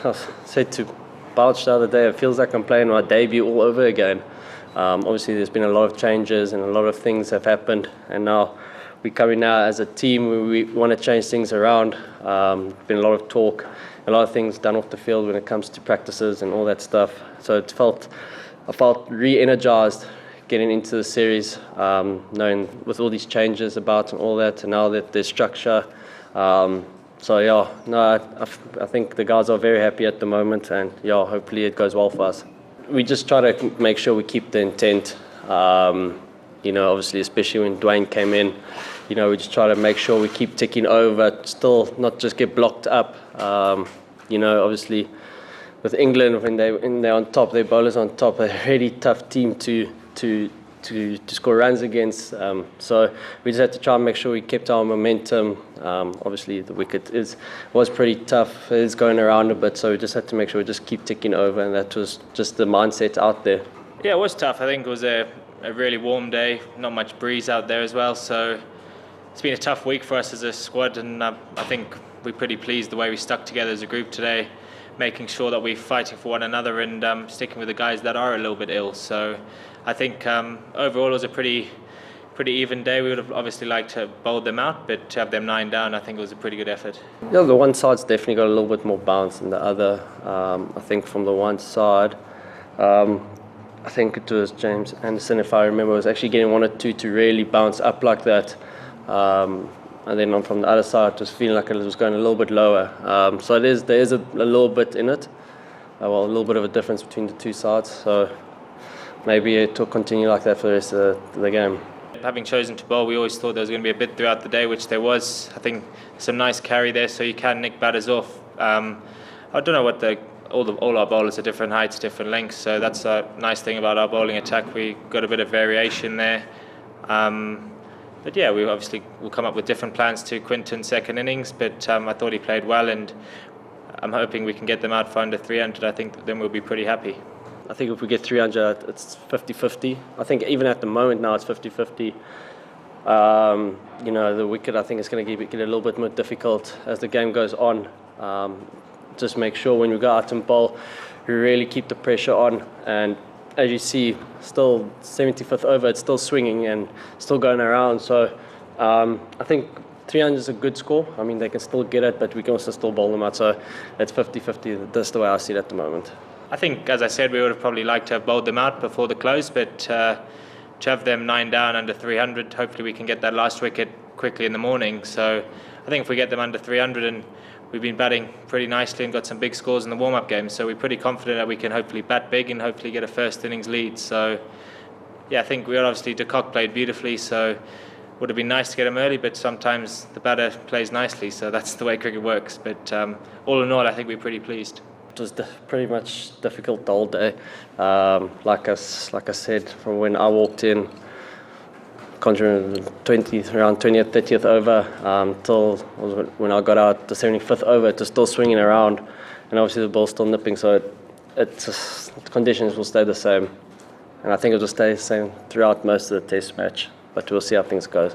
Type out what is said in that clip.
I said to Boucher the other day, it feels like I'm playing my debut all over again. Obviously, there's been a lot of changes and a lot of things have happened, and now we're coming now as a team where we want to change things around. Been a lot of talk, a lot of things done off the field when it comes to practices and all that stuff. So I felt re-energized getting into the series, knowing with all these changes about and all that, and now that there's structure. So yeah, no, I think the guys are very happy at the moment, and yeah, hopefully it goes well for us. We just try to make sure we keep the intent. Obviously, especially when Dwaine came in, we just try to make sure we keep ticking over, still not just get blocked up. Obviously, with England, when they're on top, their bowlers on top, they're a really tough team to score runs against. So we just had to try and make sure we kept our momentum. Obviously, the wicket was pretty tough. It is going around a bit, so we just had to make sure we just keep ticking over, and that was just the mindset out there. Yeah, it was tough. I think it was a really warm day, not much breeze out there as well, so it's been a tough week for us as a squad, and I think we're pretty pleased the way we stuck together as a group today, making sure that we're fighting for one another and sticking with the guys that are a little bit ill. So I think overall it was a pretty even day. We would have obviously liked to have bowled them out, but to have them 9 down, I think it was a pretty good effort. Yeah, the one side's definitely got a little bit more bounce than the other. I think from the one side, I think it was James Anderson, if I remember, was actually getting 1 or 2 to really bounce up like that. And then from the other side, it was feeling like it was going a little bit lower. So there is a little bit in it. A little bit of a difference between the two sides. So maybe it will continue like that for the rest of the game. Having chosen to bowl, we always thought there was going to be a bit throughout the day, which there was. I think some nice carry there, so you can nick batters off. I don't know what all our bowlers are different heights, different lengths, so that's a nice thing about our bowling attack. We got a bit of variation there. But yeah, we obviously will come up with different plans to Quinton's second innings, but I thought he played well, and I'm hoping we can get them out for under 300. I think then we'll be pretty happy. I think if we get 300, it's 50-50. I think even at the moment now it's 50-50. The wicket, I think, is going to get a little bit more difficult as the game goes on. Just make sure when we go out and bowl, we really keep the pressure on. And as you see, still 75th over, it's still swinging and still going around. So I think 300 is a good score. I mean, they can still get it, but we can also still bowl them out. So it's 50-50. That's the way I see it at the moment. I think, as I said, we would have probably liked to have bowled them out before the close, but to have them 9 down under 300, hopefully we can get that last wicket quickly in the morning. So I think if we get them under 300, and we've been batting pretty nicely and got some big scores in the warm-up game, so we're pretty confident that we can hopefully bat big and hopefully get a first innings lead. So yeah, I think obviously de Kock played beautifully, so it would have been nice to get him early, but sometimes the batter plays nicely, so that's the way cricket works. But all in all, I think we're pretty pleased. It was pretty much difficult the whole day. Like I said, from when I walked in, conjuring around 20th, 30th over, till when I got out the 75th over, it was still swinging around, and obviously the ball's still nipping, so the conditions will stay the same, and I think it will stay the same throughout most of the test match, but we'll see how things go.